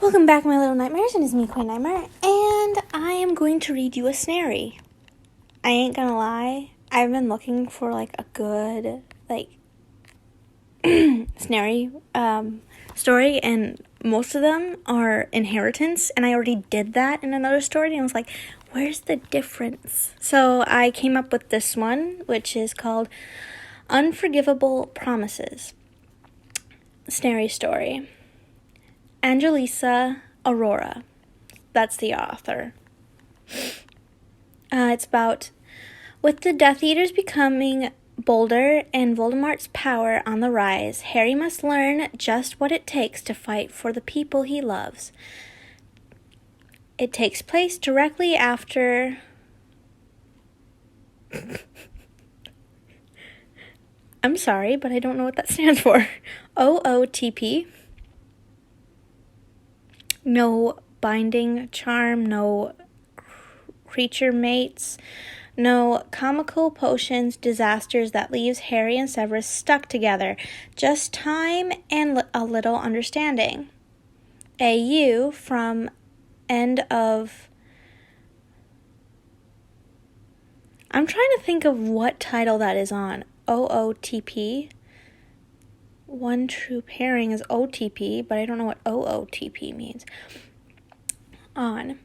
Welcome back, my little nightmares, and it's me, Queen Nightmare, and I am going to read you a Snarry. I ain't gonna lie, I've been looking for, a good, Snarry, story, and most of them are inheritance, and I already did that in another story, and I was like, where's the difference? So I came up with this one, which is called Unforgivable Promises. Snarry story. Angelisa Aurora. That's the author. It's about, with the Death Eaters becoming bolder and Voldemort's power on the rise, Harry must learn just what it takes to fight for the people he loves. It takes place directly after... I'm sorry, but I don't know what that stands for. OOTP. No binding charm, no creature mates, no comical potions, disasters that leaves Harry and Severus stuck together. Just time and a little understanding. AU from end of... I'm trying to think of what title that is on. OOTP. One true pairing is OTP, but I don't know what OOTP means. On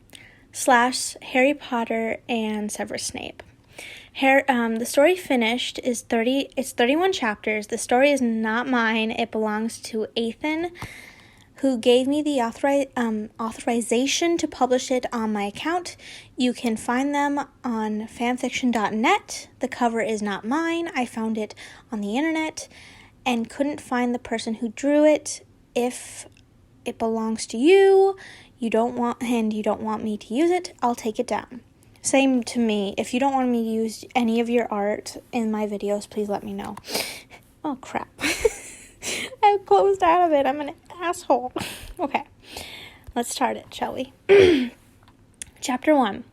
/ Harry Potter and Severus Snape. The story finished is 31 chapters. The story is not mine. It belongs to Ethan, who gave me the authorization to publish it on my account. You can find them on fanfiction.net. The cover is not mine. I found it on the internet and couldn't find the person who drew it. If it belongs to you, you don't want me to use it, I'll take it down. Same to me. If you don't want me to use any of your art in my videos, please let me know. Oh, crap. I closed out of it. I'm an asshole. Okay. Let's start it, shall we? Chapter 1.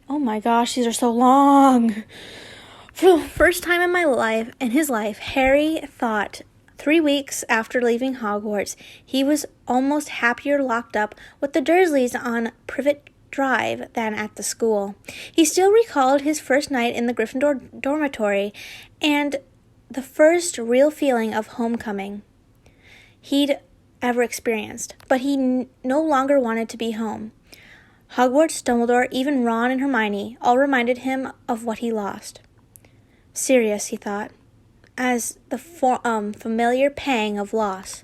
Oh my gosh, these are so long. For the first time in his life, Harry thought 3 weeks after leaving Hogwarts, he was almost happier locked up with the Dursleys on Privet Drive than at the school. He still recalled his first night in the Gryffindor dormitory and the first real feeling of homecoming he'd ever experienced, but he no longer wanted to be home. Hogwarts, Dumbledore, even Ron and Hermione all reminded him of what he lost. Sirius, he thought, as the familiar pang of loss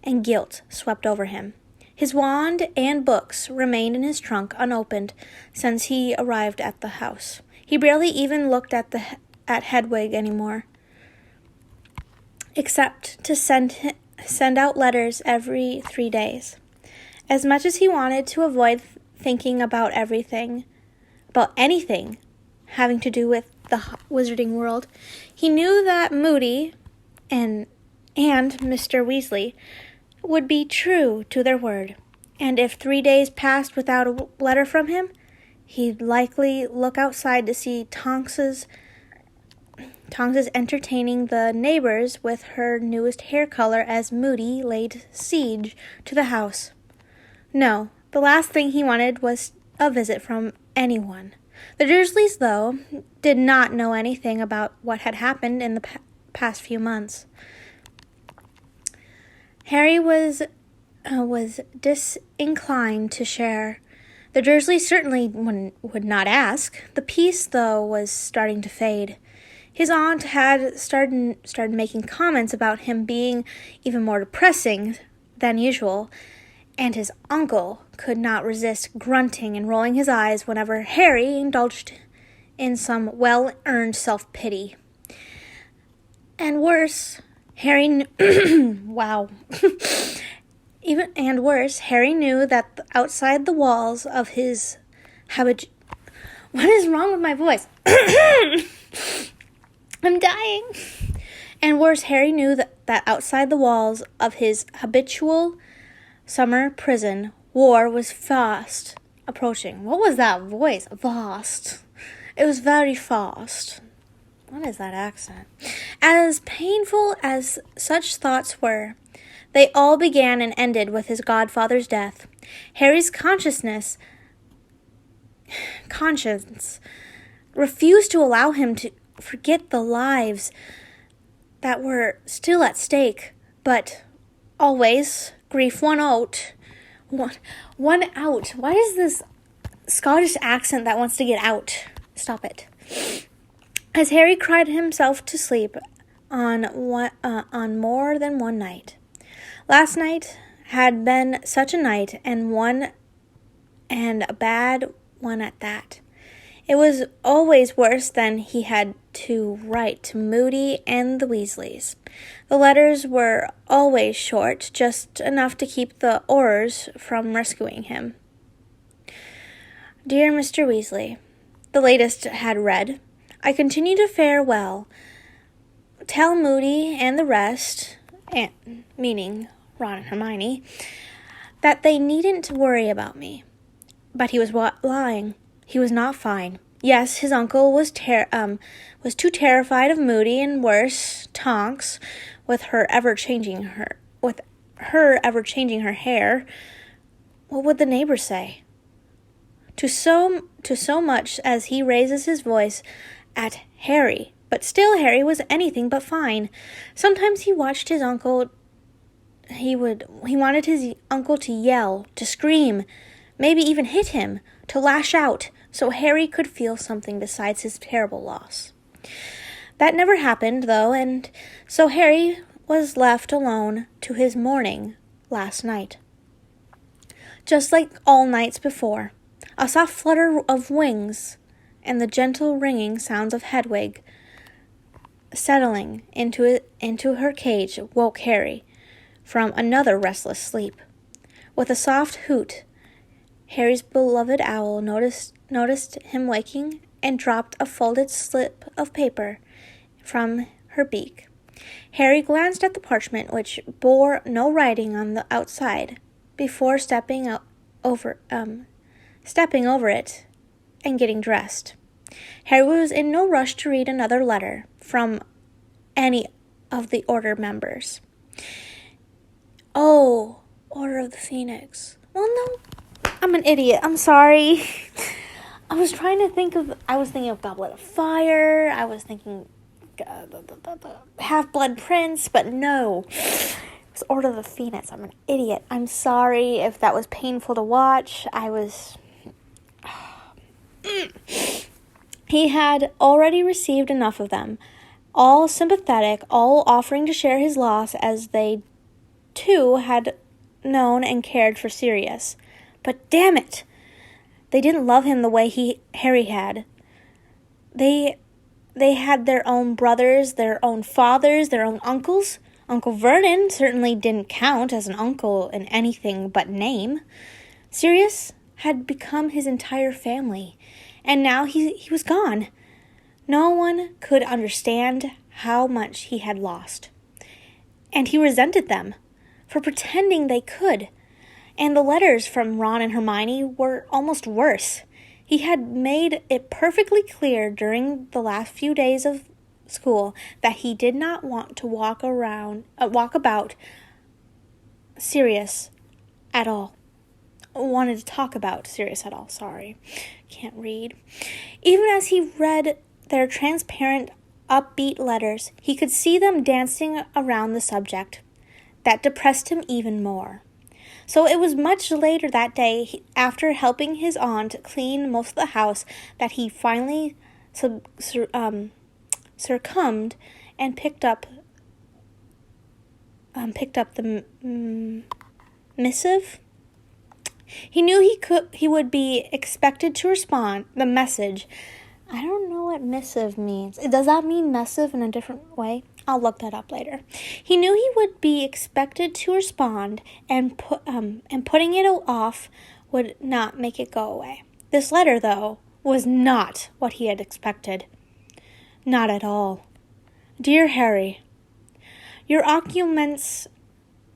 and guilt swept over him. His wand and books remained in his trunk unopened since he arrived at the house. He barely even looked at Hedwig anymore, except to send out letters every 3 days. As much as he wanted to avoid thinking about anything having to do with the wizarding world, he knew that Moody and Mr. Weasley would be true to their word, and if 3 days passed without a letter from him, he'd likely look outside to see Tonks's entertaining the neighbors with her newest hair color as Moody laid siege to the house. No, the last thing he wanted was a visit from anyone. The Dursleys, though, did not know anything about what had happened in the past few months. Harry was disinclined to share. The Dursleys certainly would not ask. The peace, though, was starting to fade. His aunt had started making comments about him being even more depressing than usual, and his uncle could not resist grunting and rolling his eyes whenever Harry indulged in some well-earned self-pity. And worse, Harry knew that outside the walls of his What is wrong with my voice? I'm dying. And worse, Harry knew that outside the walls of his habitual summer prison, war was fast approaching. What was that voice? Vast. It was very fast. What is that accent? As painful as such thoughts were, They all began and ended with his godfather's death. Harry's conscience refused to allow him to forget the lives that were still at stake, but always grief won out. One out. Why is this Scottish accent that wants to get out? Stop it. As Harry cried himself to sleep on more than one night. Last night had been such a night, and a bad one at that. It was always worse than he had to write to Moody and the Weasleys. The letters were always short, just enough to keep the Aurors from rescuing him. Dear Mr. Weasley, the latest had read, I continue to fare well. Tell Moody and the rest, meaning Ron and Hermione, that they needn't worry about me. But he was lying. He was not fine. Yes, his uncle was too terrified of Moody and worse, Tonks, with her ever changing her hair. What would the neighbors say? To so much as he raises his voice at Harry, but still Harry was anything but fine. Sometimes he watched his uncle. He wanted his uncle to yell, to scream, maybe even hit him, to lash out, so Harry could feel something besides his terrible loss. That never happened, though, and so Harry was left alone to his mourning last night. Just like all nights before, a soft flutter of wings and the gentle ringing sounds of Hedwig settling into her cage woke Harry from another restless sleep. With a soft hoot, Harry's beloved owl noticed him waking and dropped a folded slip of paper from her beak. Harry glanced at the parchment, which bore no writing on the outside, before stepping over it and getting dressed. Harry was in no rush to read another letter from any of the Order members. Oh, Order of the Phoenix. Well, no, I'm an idiot. I'm sorry. I was thinking of Goblet of Fire. I was thinking Half-Blood Prince, but no. It's Order of the Phoenix. I'm an idiot. I'm sorry if that was painful to watch. He had already received enough of them, all sympathetic, all offering to share his loss as they, too, had known and cared for Sirius. But damn it! They didn't love him the way Harry had. They had their own brothers, their own fathers, their own uncles. Uncle Vernon certainly didn't count as an uncle in anything but name. Sirius had become his entire family, and now he was gone. No one could understand how much he had lost. And he resented them for pretending they could. And the letters from Ron and Hermione were almost worse. He had made it perfectly clear during the last few days of school that he did not want to walk about Sirius at all. Wanted to talk about Sirius at all, sorry. Can't read. Even as he read their transparent, upbeat letters, he could see them dancing around the subject. That depressed him even more. So it was much later that day, after helping his aunt clean most of the house, that he finally succumbed and picked up the missive. He knew he would be expected to respond. The message. I don't know what missive means. Does that mean missive in a different way? I'll look that up later. He knew he would be expected to respond, and putting it off would not make it go away. This letter, though, was not what he had expected. Not at all. Dear Harry, your Occupants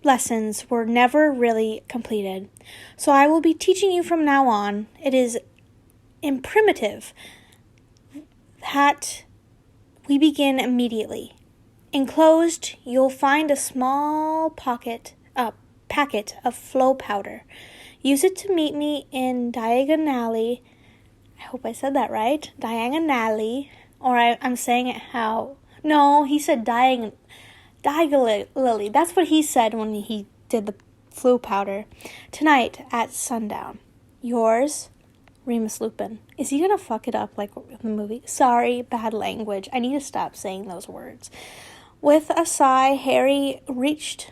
lessons were never really completed, so I will be teaching you from now on. It is imperative that we begin immediately. Enclosed, you'll find a small pocket packet of flow powder. Use it to meet me in diagonally. I hope I said that right. Diagonally. Or I'm saying it how... No, he said diagonally. That's what he said when he did the flu powder. Tonight at sundown. Yours, Remus Lupin. Is he gonna fuck it up like in the movie? Sorry, bad language. I need to stop saying those words. With a sigh, Harry reached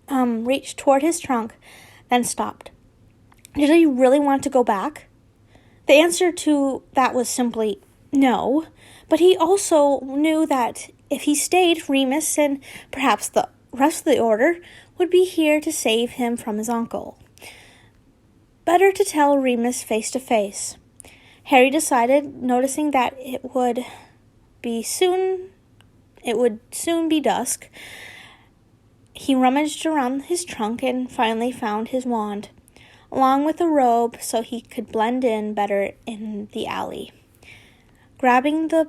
toward his trunk, then stopped. Did he really want to go back? The answer to that was simply no, but he also knew that if he stayed, Remus and perhaps the rest of the Order would be here to save him from his uncle. Better to tell Remus face to face. Harry decided, noticing that it would soon be dusk. He rummaged around his trunk and finally found his wand, along with a robe so he could blend in better in the alley. Grabbing the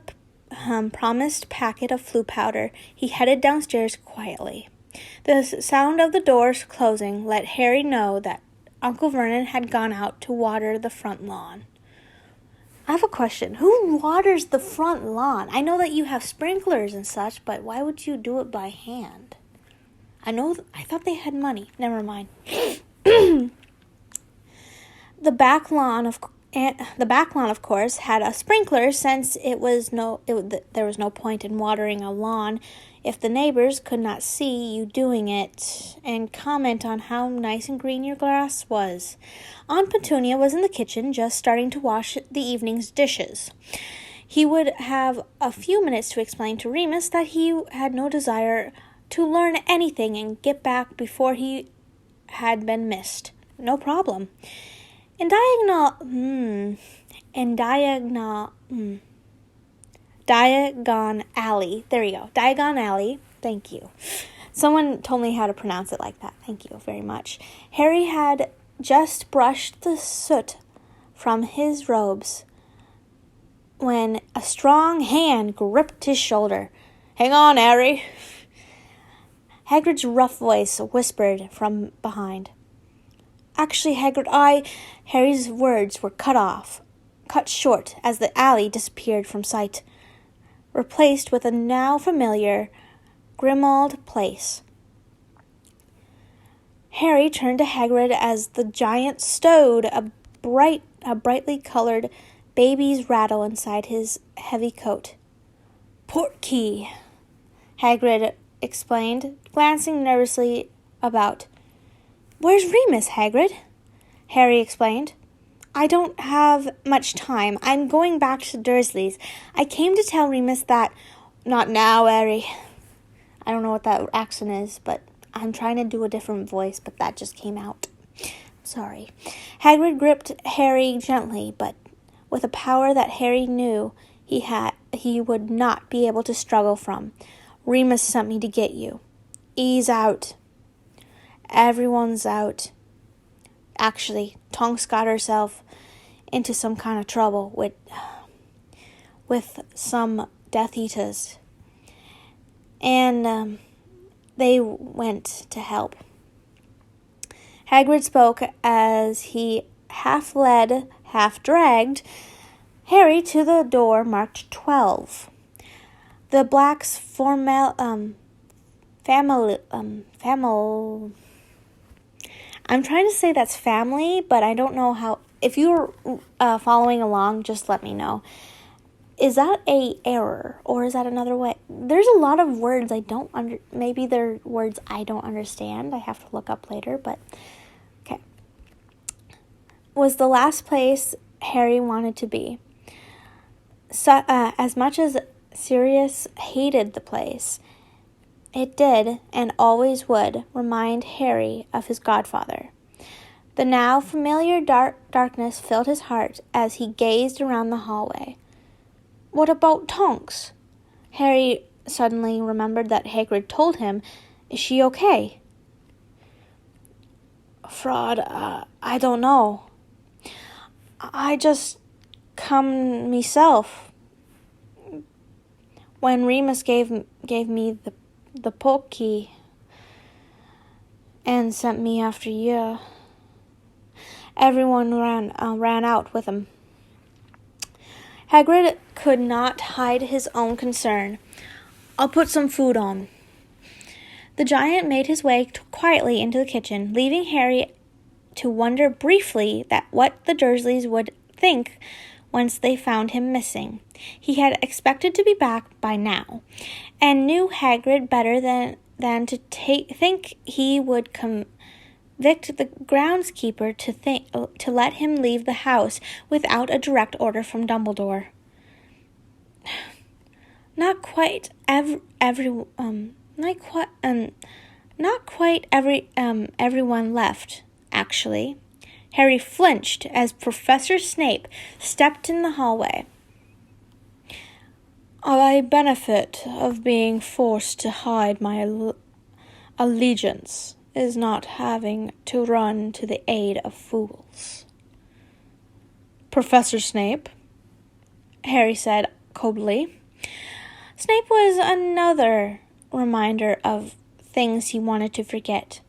promised packet of flu powder, he headed downstairs quietly. The sound of the doors closing let Harry know that Uncle Vernon had gone out to water the front lawn. I have a question. Who waters the front lawn? I know that you have sprinklers and such, but why would you do it by hand? I thought they had money. Never mind. The back lawn, of course, had a sprinkler since there was no point in watering a lawn if the neighbors could not see you doing it and comment on how nice and green your grass was. Aunt Petunia was in the kitchen just starting to wash the evening's dishes. He would have a few minutes to explain to Remus that he had no desire to learn anything and get back before he had been missed. No problem. Diagon Alley. There you go. Diagon Alley. Thank you. Someone told me how to pronounce it like that. Thank you very much. Harry had just brushed the soot from his robes when a strong hand gripped his shoulder. "Hang on, Harry." Hagrid's rough voice whispered from behind. "Actually, Hagrid, Harry's words were cut short as the alley disappeared from sight, replaced with a now familiar Grimmauld Place. Harry turned to Hagrid as the giant stowed a brightly colored baby's rattle inside his heavy coat. "Portkey," Hagrid explained, glancing nervously about. "Where's Remus, Hagrid?" Harry explained. "I don't have much time. I'm going back to Dursley's. I came to tell Remus that..." "Not now, Harry." I don't know what that accent is, but I'm trying to do a different voice, but that just came out. Sorry. Hagrid gripped Harry gently, but with a power that Harry knew he would not be able to struggle from. "Remus sent me to get you. He's out. Everyone's out. Actually, Tonks got herself into some kind of trouble with some Death Eaters. And they went to help." Hagrid spoke as he half led, half dragged Harry to the door marked 12. The Blacks' family. I'm trying to say that's family, but I don't know how. If you're following along, just let me know. Is that a error, or is that another way? There's a lot of words maybe they're words I don't understand. I have to look up later, but okay. Was the last place Harry wanted to be. So, as much as Sirius hated the place, it did, and always would, remind Harry of his godfather. The now familiar darkness filled his heart as he gazed around the hallway. What about Tonks? Harry suddenly remembered that Hagrid told him, "Is she okay?" "Fraud, I don't know. I just come myself. When Remus gave me the poke key, and sent me after you. Everyone ran out with him. Hagrid could not hide his own concern. I'll put some food on. The giant made his way quietly into the kitchen, leaving Harry to wonder briefly what the Dursleys would think once they found him missing. He had expected to be back by now, and knew Hagrid better than to think he would convict the groundskeeper to let him leave the house without a direct order from Dumbledore. Not quite everyone left, actually. Harry flinched as Professor Snape stepped in the hallway. I benefit of being forced to hide my allegiance is not having to run to the aid of fools. Professor Snape, Harry said coldly. Snape was another reminder of things he wanted to forget,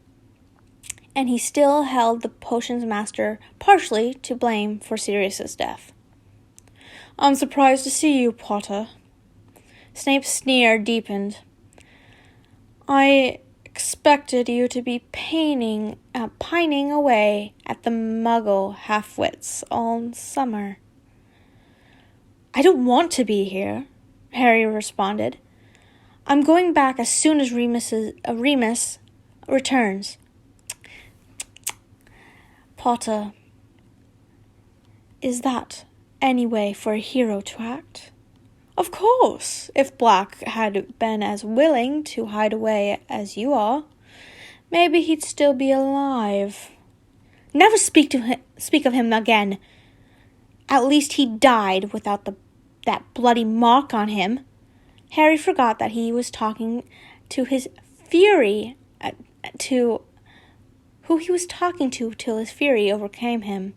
and he still held the potions master partially to blame for Sirius's death. I'm surprised to see you, Potter. Snape's sneer deepened. I expected you to be pining away at the Muggle half-wits all summer. I don't want to be here, Harry responded. I'm going back as soon as Remus returns. Potter, is that any way for a hero to act? Of course, if Black had been as willing to hide away as you are, maybe he'd still be alive. Never speak of him again. At least he died without that bloody mark on him. Harry forgot that he was talking to his fury, to who he was talking to till his fury overcame him.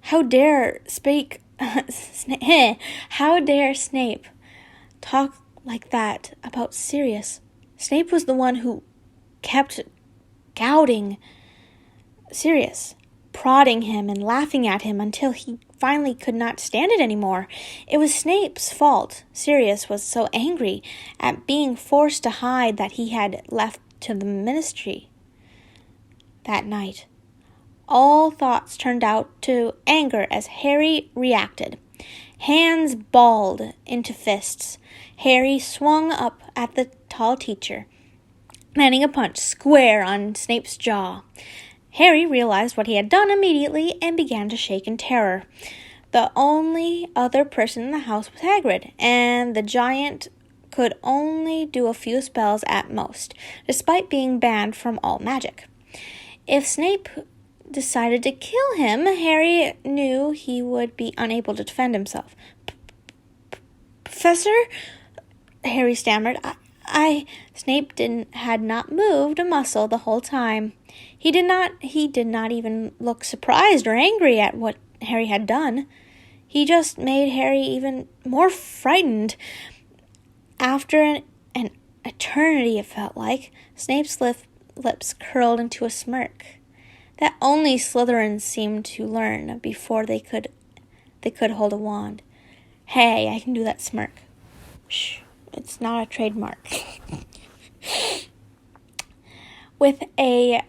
How dare Snape talk like that about Sirius? Snape was the one who kept gouging Sirius, prodding him and laughing at him until he finally could not stand it anymore. It was Snape's fault Sirius was so angry at being forced to hide that he had left to the ministry that night. All thoughts turned out to anger as Harry reacted. Hands balled into fists, Harry swung up at the tall teacher, landing a punch square on Snape's jaw. Harry realized what he had done immediately and began to shake in terror. The only other person in the house was Hagrid, and the giant could only do a few spells at most, despite being banned from all magic. If Snape decided to kill him, Harry knew he would be unable to defend himself. Professor? Harry stammered. Snape had not moved a muscle the whole time. He did not even look surprised or angry at what Harry had done. He just made Harry even more frightened. After an eternity, it felt like, Snape's lips curled into a smirk that only Slytherins seemed to learn before they could hold a wand. Hey, I can do that smirk. Shh, it's not a trademark. With a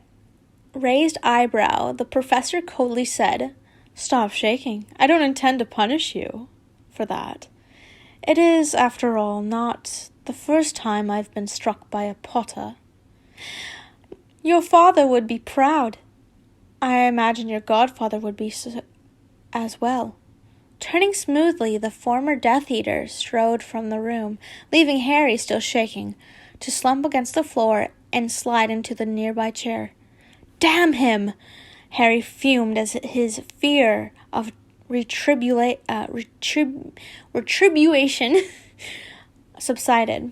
raised eyebrow, the professor coldly said, Stop shaking. I don't intend to punish you for that. It is, after all, not the first time I've been struck by a Potter. Your father would be proud. I imagine your godfather would be as well. Turning smoothly, the former Death Eater strode from the room, leaving Harry still shaking, to slump against the floor and slide into the nearby chair. Damn him! Harry fumed as his fear of retribution subsided.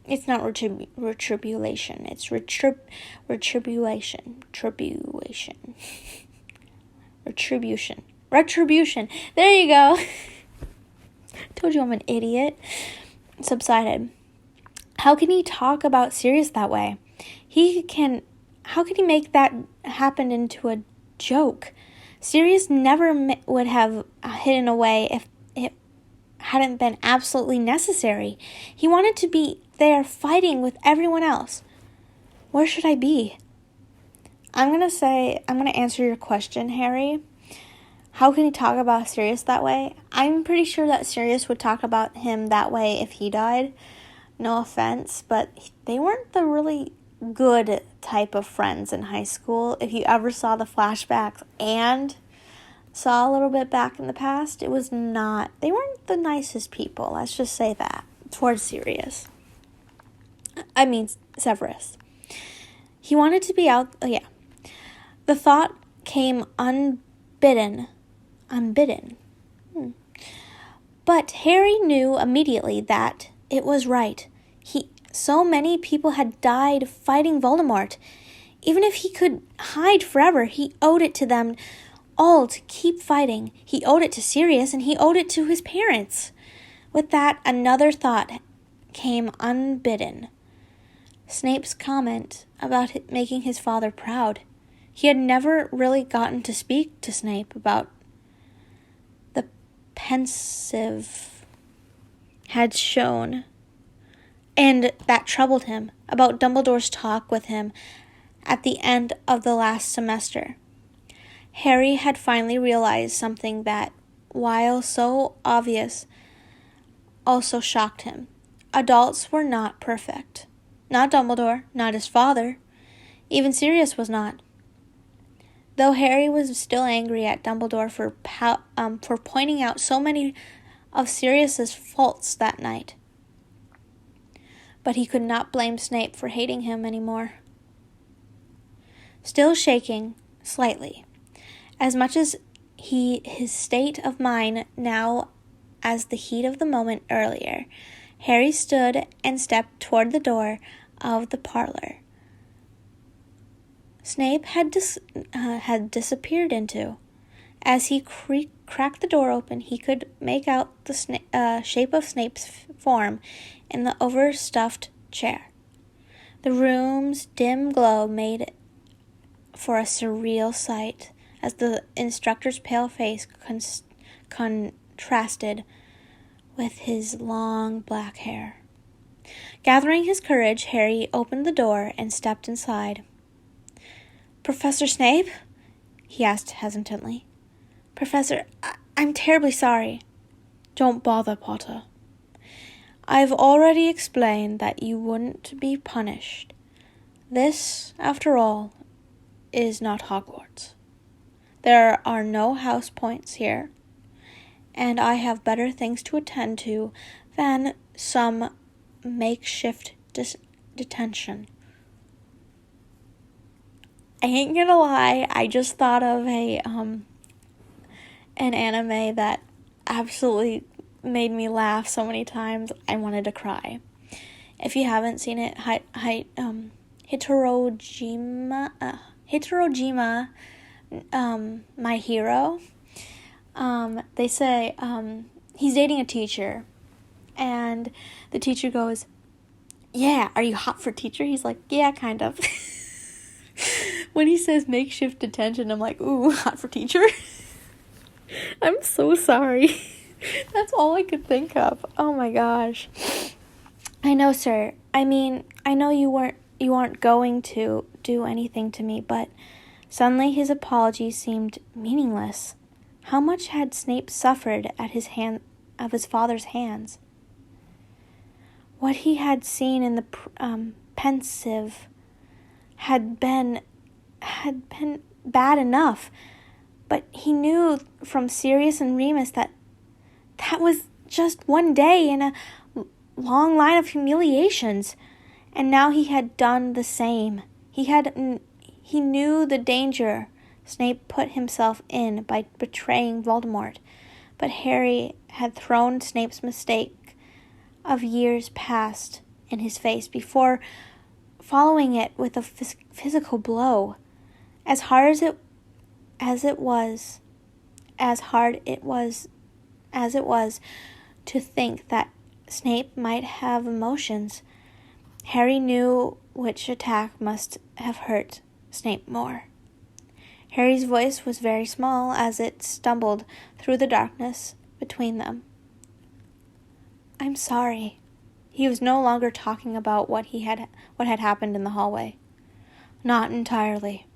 It's not retribution. It's retribution. Retribution. There you go. Told you I'm an idiot. Subsided. How can he talk about Sirius that way? How could he make that happen into a joke? Sirius never would have hidden away if it hadn't been absolutely necessary. He wanted to be there fighting with everyone else. Where should I be? I'm going to answer your question, Harry. How can he talk about Sirius that way? I'm pretty sure that Sirius would talk about him that way if he died. No offense, but they weren't the really good type of friends in high school. If you ever saw the flashbacks and saw a little bit back in the past, they weren't the nicest people, let's just say that, towards Severus. He wanted to be out, The thought came unbidden. But Harry knew immediately that it was right. So many people had died fighting Voldemort. Even if he could hide forever, he owed it to them all to keep fighting. He owed it to Sirius, and he owed it to his parents. With that, another thought came unbidden. Snape's comment about making his father proud. He had never really gotten to speak to Snape about the pensive had shown, and that troubled him, about Dumbledore's talk with him at the end of the last semester. Harry had finally realized something that, while so obvious, also shocked him. Adults were not perfect. Not Dumbledore, not his father. Even Sirius was not. Though Harry was still angry at Dumbledore for pointing out so many of Sirius's faults that night. But he could not blame Snape for hating him anymore. Still shaking, slightly, as much as his state of mind now as the heat of the moment earlier, Harry stood and stepped toward the door of the parlor Snape had disappeared into. As he cracked the door open, he could make out the shape of Snape's form in the overstuffed chair. The room's dim glow made for a surreal sight as the instructor's pale face contrasted with his long black hair. Gathering his courage, Harry opened the door and stepped inside. "Professor Snape?" he asked hesitantly. "Professor, I'm terribly sorry." "Don't bother, Potter. I've already explained that you wouldn't be punished. This, after all, is not Hogwarts. There are no house points here, and I have better things to attend to than some makeshift detention." I ain't gonna lie, I just thought of an anime that absolutely made me laugh so many times I wanted to cry. If you haven't seen it, Hitorojima, My Hero. They say he's dating a teacher, and the teacher goes, "Yeah, are you hot for teacher?" He's like, "Yeah, kind of." When he says makeshift detention, I'm like, ooh, hot for teacher. I'm so sorry. That's all I could think of. Oh my gosh. "I know, sir. I mean, I know you aren't going to do anything to me," but suddenly his apology seemed meaningless. How much had Snape suffered at his father's hands? What he had seen in the pensive had been bad enough, but he knew from Sirius and Remus that was just one day in a long line of humiliations, and now he had done the same. He knew the danger Snape put himself in by betraying Voldemort, but Harry had thrown Snape's mistake of years past in his face before following it with a physical blow. As hard it was to think that Snape might have emotions, Harry knew which attack must have hurt Snape more. Harry's voice was very small as it stumbled through the darkness between them. I'm sorry. He was no longer talking about what had happened in the hallway. Not entirely.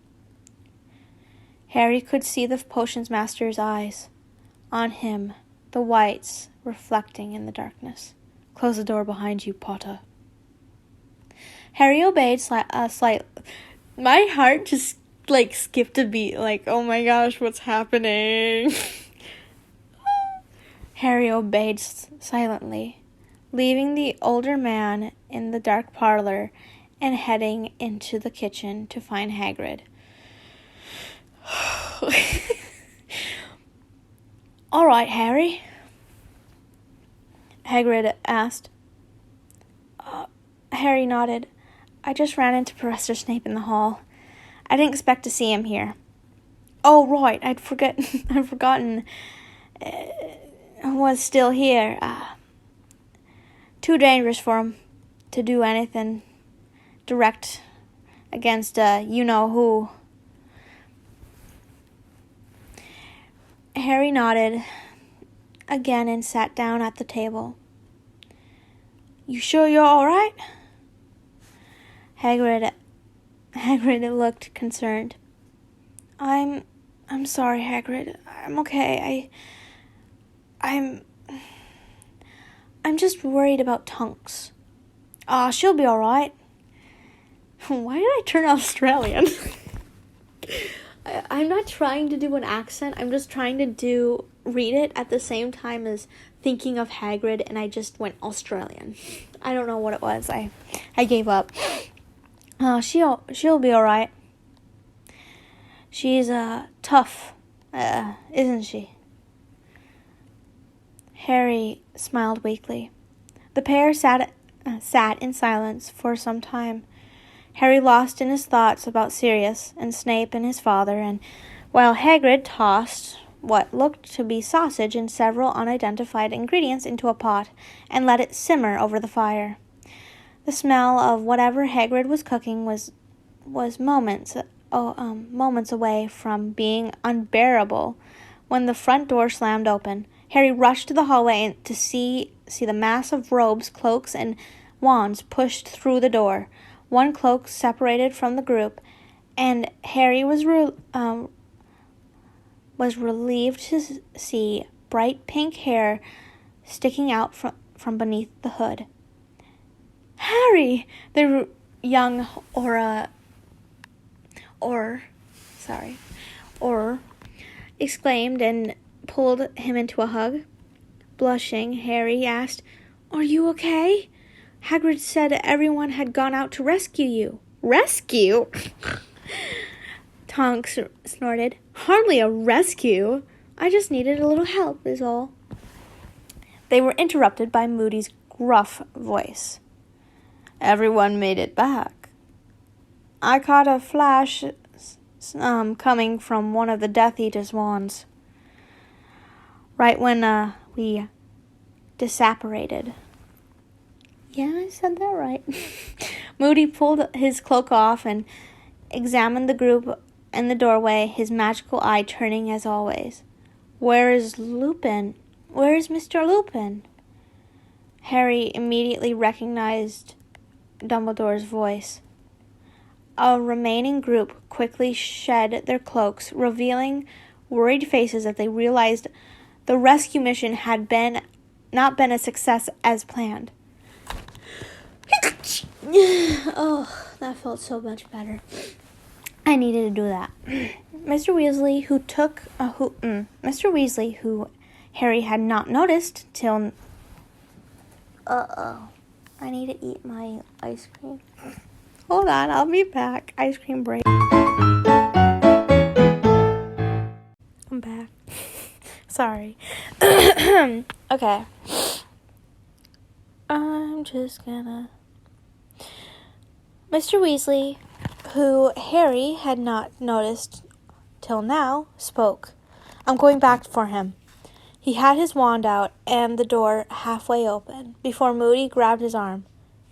Harry could see the potions master's eyes on him, the whites reflecting in the darkness. Close the door behind you, Potter. Harry obeyed slightly. My heart just skipped a beat, oh my gosh, what's happening? Harry obeyed silently, leaving the older man in the dark parlor and heading into the kitchen to find Hagrid. All right, Harry, Hagrid asked. Harry nodded. I just ran into Professor Snape in the hall. I didn't expect to see him here. Oh, right, I'd forgotten was still here. Too dangerous for him to do anything direct against you-know-who. Harry nodded again and sat down at the table. You sure you're all right? Hagrid looked concerned. I'm sorry, Hagrid. I'm okay. I'm just worried about Tonks. She'll be all right. Why did I turn Australian? I'm not trying to do an accent. I'm just trying to read it at the same time as thinking of Hagrid, and I just went Australian. I don't know what it was. I gave up. She'll be all right. She's tough, isn't she? Harry smiled weakly. The pair sat in silence for some time. Harry lost in his thoughts about Sirius and Snape and his father, and while Hagrid tossed what looked to be sausage and several unidentified ingredients into a pot and let it simmer over the fire. The smell of whatever Hagrid was cooking was moments away from being unbearable when the front door slammed open. Harry rushed to the hallway to see the mass of robes, cloaks, and wands pushed through the door. One cloak separated from the group, and Harry was relieved to see bright pink hair sticking out from beneath the hood. Harry! The young Auror exclaimed and pulled him into a hug. Blushing, Harry asked, Are you okay? Hagrid said everyone had gone out to rescue you. Rescue? Tonks snorted. Hardly a rescue. I just needed a little help, is all. They were interrupted by Moody's gruff voice. Everyone made it back. I caught a flash coming from one of the Death Eater's wands. Right when we disapparated. Yeah, I said that right. Moody pulled his cloak off and examined the group in the doorway, his magical eye turning as always. Where is Lupin? Where is Mr. Lupin? Harry immediately recognized Dumbledore's voice. A remaining group quickly shed their cloaks, revealing worried faces as they realized the rescue mission had not been a success as planned. Oh, that felt so much better. I needed to do that. Mr. Weasley, who Harry had not noticed till. I need to eat my ice cream. Hold on, I'll be back. Ice cream break. I'm back. Sorry. Okay. I'm just gonna. Mr. Weasley, who Harry had not noticed till now, spoke. I'm going back for him. He had his wand out and the door halfway open before Moody grabbed his arm.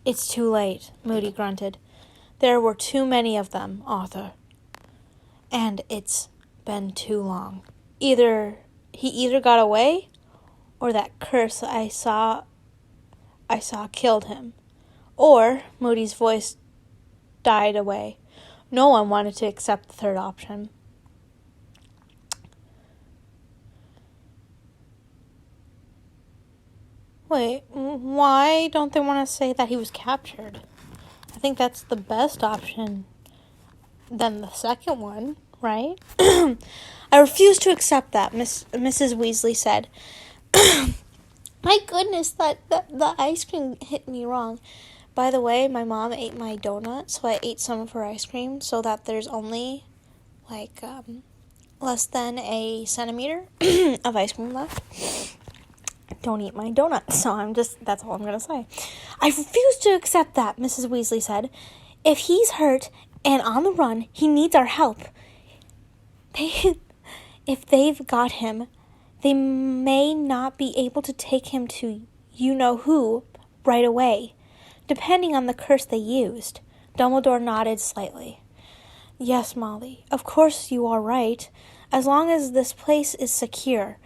It's too late, Moody grunted. There were too many of them, Arthur. And it's been too long. He either got away, or that curse I saw killed him. Or, Moody's voice died away. No one wanted to accept the third option. Wait, why don't they want to say that he was captured? I think that's the best option than the second one, right? I refuse to accept that, Mrs. Weasley said. My goodness, the ice cream hit me wrong. By the way, my mom ate my donut, so I ate some of her ice cream so that there's only less than a centimeter of ice cream left. Don't eat my donut, so that's all I'm going to say. I refuse to accept that, Mrs. Weasley said. If he's hurt and on the run, he needs our help. If they've got him, they may not be able to take him to you-know-who right away, depending on the curse they used. Dumbledore nodded slightly. Yes, Molly, of course you are right. As long as this place is secure,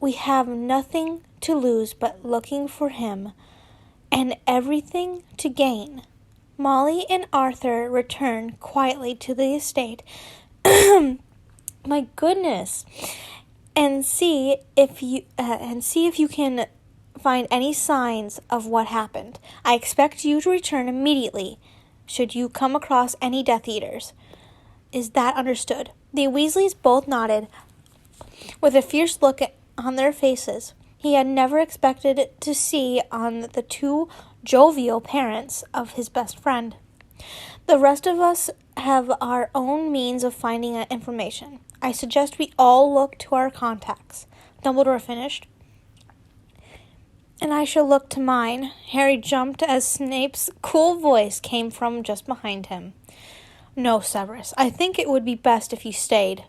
we have nothing to lose but looking for him, and everything to gain. Molly and Arthur returned quietly to the estate. My goodness. And see if you can find any signs of what happened. I expect you to return immediately should you come across any Death Eaters. Is that understood? The Weasleys both nodded with a fierce look on their faces he had never expected to see on the two jovial parents of his best friend. The rest of us have our own means of finding information. I suggest we all look to our contacts. Dumbledore finished. And I shall look to mine. Harry jumped as Snape's cool voice came from just behind him. No, Severus, I think it would be best if you stayed.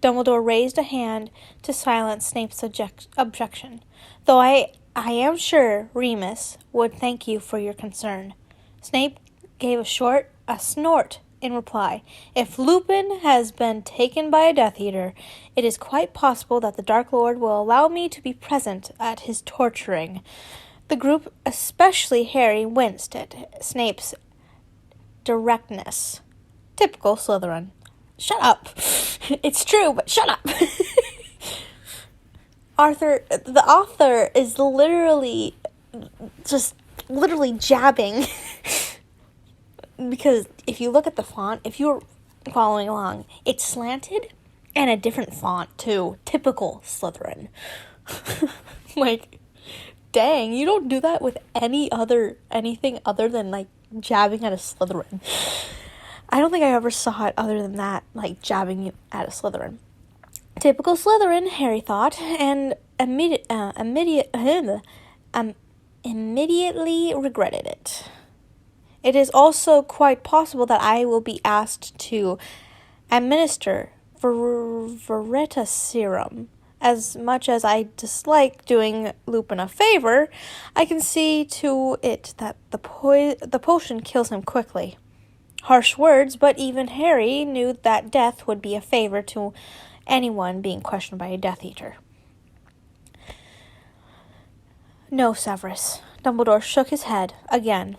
Dumbledore raised a hand to silence Snape's objection, though I am sure Remus would thank you for your concern. Snape gave a snort in reply. If Lupin has been taken by a Death Eater, it is quite possible that the Dark Lord will allow me to be present at his torturing. The group, especially Harry, winced at Snape's directness. Typical Slytherin. Shut up. It's true, but shut up. The author is literally jabbing. Because if you look at the font, if you're following along, it's slanted and a different font too. Typical Slytherin. Like, dang, you don't do that with anything other than like jabbing at a Slytherin. I don't think I ever saw it other than that, like jabbing at a Slytherin. Typical Slytherin, Harry thought, and immediately regretted it. It is also quite possible that I will be asked to administer Veritaserum. As much as I dislike doing Lupin a favor, I can see to it that the potion kills him quickly. Harsh words, but even Harry knew that death would be a favor to anyone being questioned by a Death Eater. No, Severus. Dumbledore shook his head again.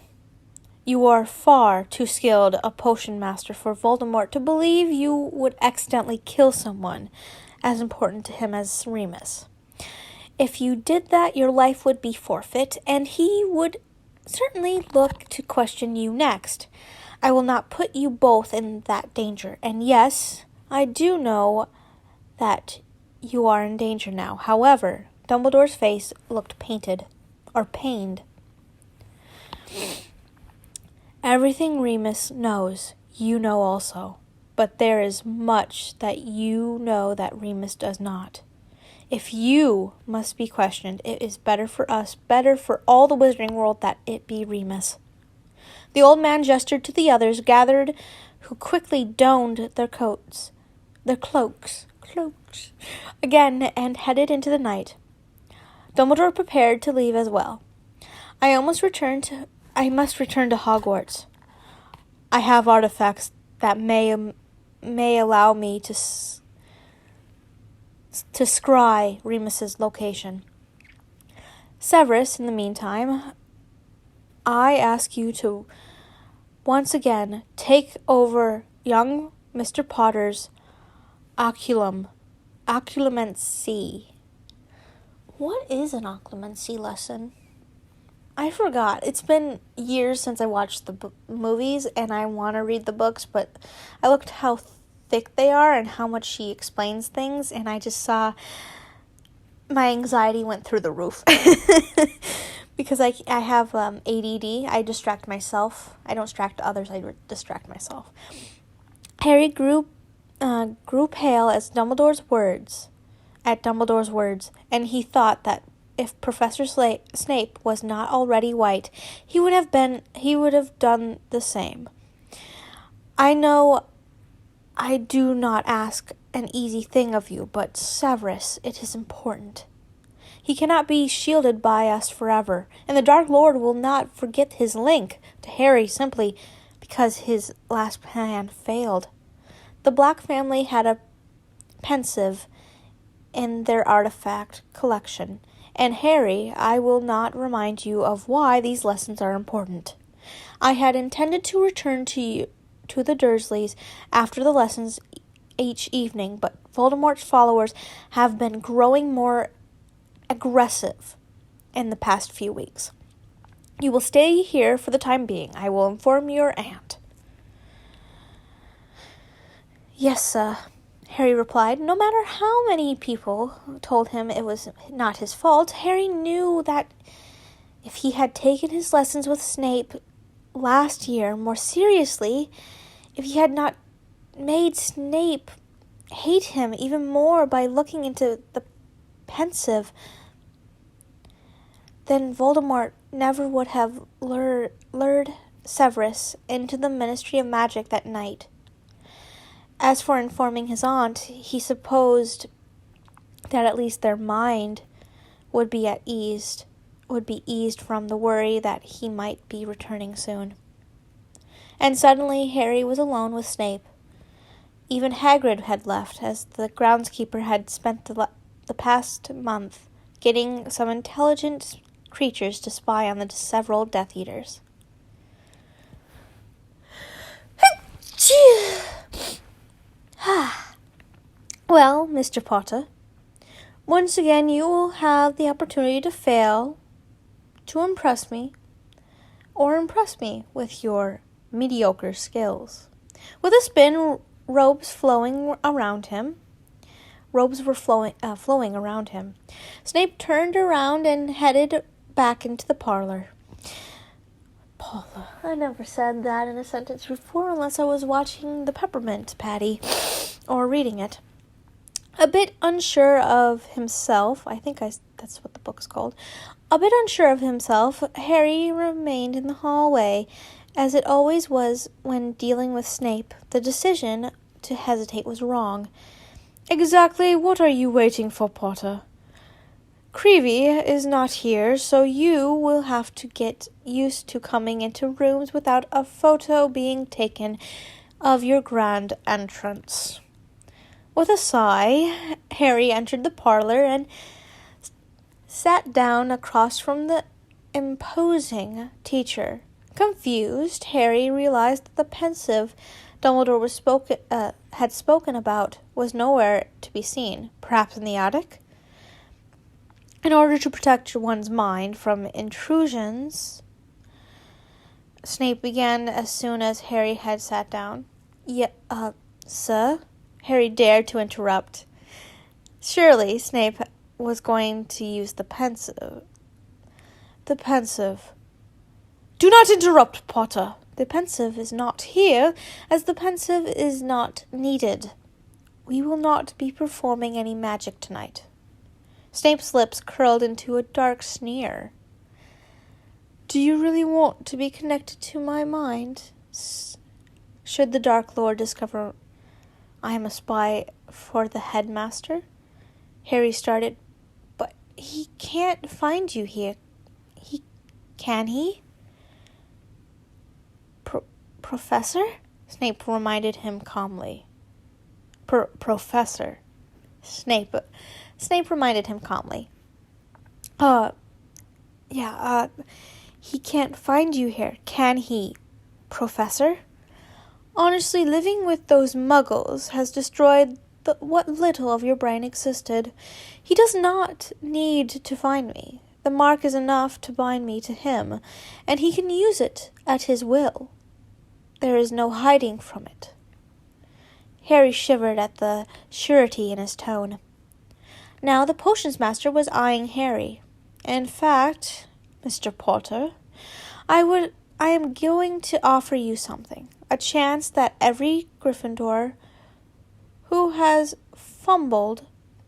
You are far too skilled a potion master for Voldemort to believe you would accidentally kill someone as important to him as Remus. If you did that, your life would be forfeit, and he would certainly look to question you next. I will not put you both in that danger, and yes, I do know that you are in danger now. However, Dumbledore's face looked pained. Everything Remus knows, you know also, but there is much that you know that Remus does not. If you must be questioned, it is better for us, better for all the Wizarding world that it be Remus. The old man gestured to the others gathered, who quickly donned their cloaks again and headed into the night. Dumbledore prepared to leave as well. I almost returned I must return to Hogwarts. I have artifacts that may allow me to scry Remus's location. Severus, in the meantime, I ask you to once again take over young Mr. Potter's occlumency. What is an occlumency lesson? I forgot. It's been years since I watched the movies, and I want to read the books, but I looked how thick they are and how much she explains things, and I just saw my anxiety went through the roof. Because I have ADD. I distract myself. I don't distract others. I distract myself. Harry grew pale at Dumbledore's words, and he thought that if Professor Snape was not already white, he would have done the same. I know I do not ask an easy thing of you, but Severus, it is important. He cannot be shielded by us forever, and the Dark Lord will not forget his link to Harry simply because his last plan failed. The Black family had a pensive in their artifact collection, and Harry, I will not remind you of why these lessons are important. I had intended to return to the Dursleys after the lessons each evening, but Voldemort's followers have been growing more aggressive in the past few weeks. You will stay here for the time being. I will inform your aunt. Yes, sir, Harry replied. No matter how many people told him it was not his fault, Harry knew that if he had taken his lessons with Snape last year more seriously, if he had not made Snape hate him even more by looking into the pensive, then Voldemort never would have lured Severus into the Ministry of Magic that night. As for informing his aunt, he supposed that at least their mind would be eased from the worry that he might be returning soon. And suddenly Harry was alone with Snape. Even Hagrid had left, as the groundskeeper had spent the past month getting some intelligent creatures to spy on the several Death Eaters. Well, Mr. Potter, once again you will have the opportunity to fail, to impress me with your mediocre skills. With a spin, robes were flowing around him. Snape turned around and headed back into the parlor. Paula, I never said that in a sentence before unless I was watching the Peppermint Patty or reading it. A bit unsure of himself, that's what the book's called. A bit unsure of himself, Harry remained in the hallway, as it always was when dealing with Snape. The decision to hesitate was wrong. Exactly what are you waiting for, Potter? Creevy is not here, so you will have to get used to coming into rooms without a photo being taken of your grand entrance. With a sigh, Harry entered the parlor and sat down across from the imposing teacher. Confused, Harry realized that the pensive Dumbledore had spoken about was nowhere to be seen. Perhaps in the attic? In order to protect one's mind from intrusions, Snape began as soon as Harry had sat down. Sir? Harry dared to interrupt. Surely Snape was going to use the pensive. The pensive. Do not interrupt, Potter. The pensive is not here, as the pensive is not needed. We will not be performing any magic tonight. Snape's lips curled into a dark sneer. Do you really want to be connected to my mind? Should the Dark Lord discover I am a spy for the headmaster? Harry started. But he can't find you here. Can he? Professor? Snape reminded him calmly. Professor. Snape reminded him calmly. He can't find you here, can he, Professor? Honestly, living with those muggles has destroyed what little of your brain existed. He does not need to find me. The mark is enough to bind me to him, and he can use it at his will. There is no hiding from it. Harry shivered at the surety in his tone. Now the potions master was eyeing Harry. In fact, Mr. Potter, I am going to offer you something. A chance that every Gryffindor who has fumbled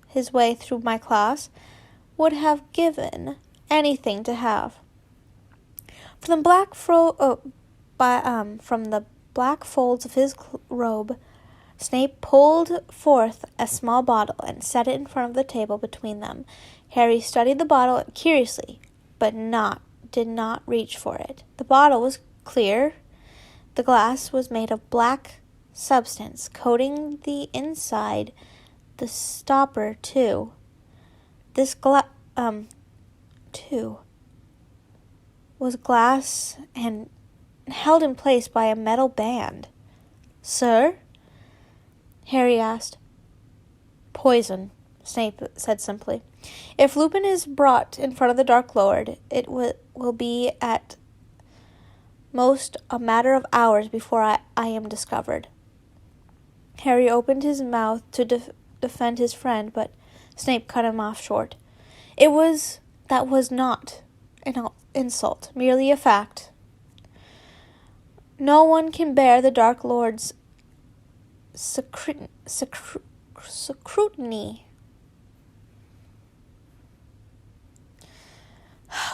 his way through my class would have given anything to have. From the black folds of his robe, Snape pulled forth a small bottle and set it in front of the table between them. Harry studied the bottle curiously, but did not reach for it. The bottle was clear. The glass was made of black substance, coating the inside, the stopper too. This was glass and held in place by a metal band. Sir? Harry asked. Poison, Snape said simply. If Lupin is brought in front of the Dark Lord, it will be at most a matter of hours before I am discovered. Harry opened his mouth to defend his friend, but Snape cut him off short. That was not an insult, merely a fact. No one can bear the Dark Lord's scrutiny.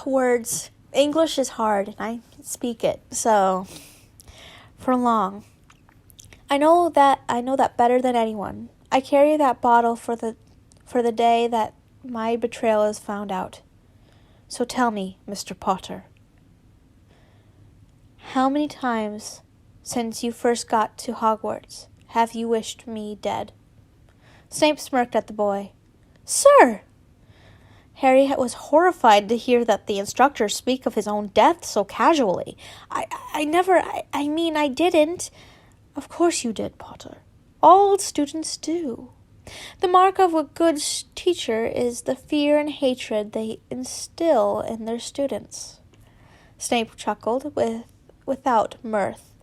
Words. English is hard, and I speak it so for long. I know that better than anyone. I carry that bottle for the day that my betrayal is found out. So tell me, Mr. Potter, how many times since you first got to Hogwarts have you wished me dead? Snape smirked at the boy. Sir! Harry was horrified to hear that the instructor speak of his own death so casually. I didn't. Of course you did, Potter. All students do. The mark of a good teacher is the fear and hatred they instill in their students. Snape chuckled without mirth.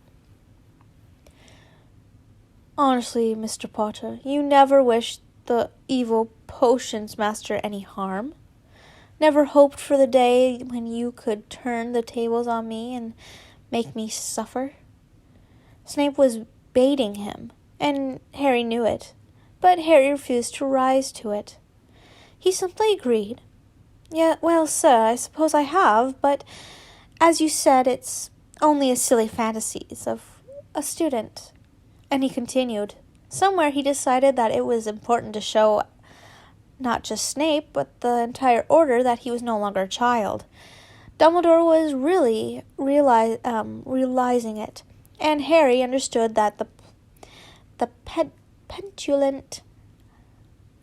Honestly, Mr. Potter, you never wished the evil potions master any harm? Never hoped for the day when you could turn the tables on me and make me suffer? Snape was baiting him, and Harry knew it, but Harry refused to rise to it. He simply agreed. Yeah, well, sir, I suppose I have, but as you said, it's only a silly fantasies of a student. And he continued. Somewhere he decided that it was important to show not just Snape, but the entire order that he was no longer a child. Dumbledore was really realizing it, and Harry understood that the petulant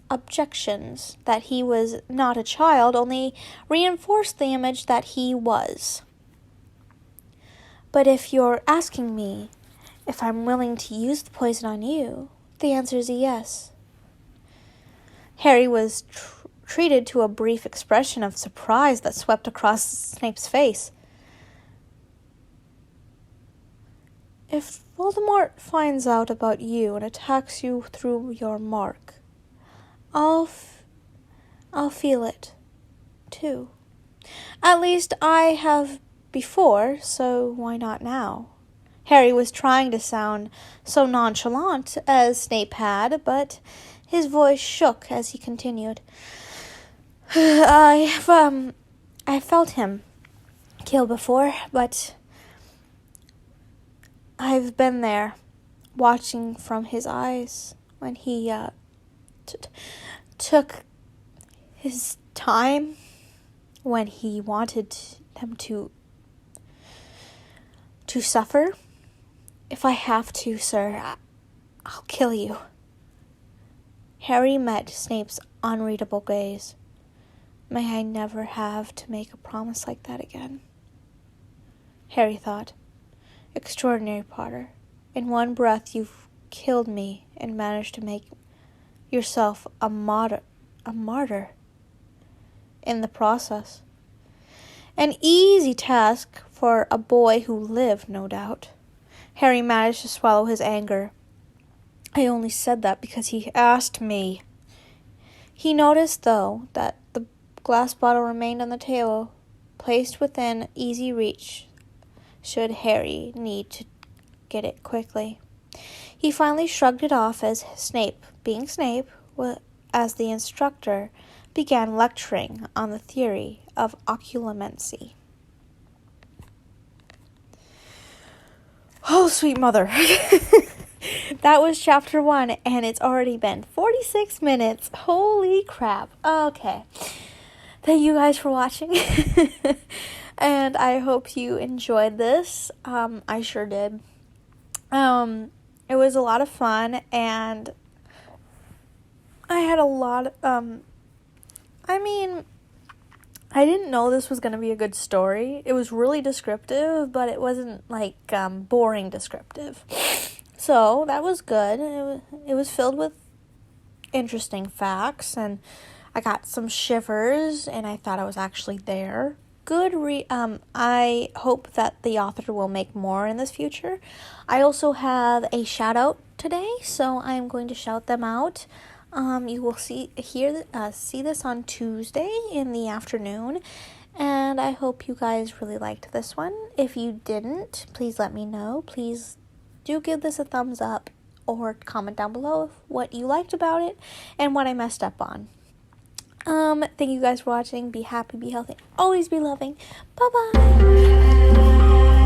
objections that he was not a child only reinforced the image that he was. But if you're asking me if I'm willing to use the poison on you, the answer is a yes. Harry was treated to a brief expression of surprise that swept across Snape's face. If Voldemort finds out about you and attacks you through your mark, I'll feel it, too. At least I have before, so why not now? Harry was trying to sound so nonchalant as Snape had, but his voice shook as he continued. I felt him kill before, but I've been there, watching from his eyes when he took his time, when he wanted them to suffer. If I have to, sir, I'll kill you. Harry met Snape's unreadable gaze. May I never have to make a promise like that again. Harry thought, extraordinary, Potter. In one breath you've killed me and managed to make yourself a martyr in the process. An easy task for a boy who lived, no doubt. Harry managed to swallow his anger. I only said that because he asked me. He noticed, though, that the glass bottle remained on the table, placed within easy reach, should Harry need to get it quickly. He finally shrugged it off as Snape, being Snape, as the instructor, began lecturing on the theory of occlumency. Oh, sweet mother. That was chapter 1, and it's already been 46 minutes. Holy crap. Okay. Thank you guys for watching. And I hope you enjoyed this. I sure did. It was a lot of fun, and I had a lot I didn't know this was going to be a good story. It was really descriptive, but it wasn't, boring descriptive. So, that was good. It was filled with interesting facts, and I got some shivers, and I thought I was actually there. Good I hope that the author will make more in this future. I also have a shout out today, so I'm going to shout them out. You will see this on Tuesday in the afternoon, and I hope you guys really liked this one. If you didn't, please let me know. Please do give this a thumbs up or comment down below what you liked about it and what I messed up on. Thank you guys for watching. Be happy, be healthy, always be loving. Bye-bye.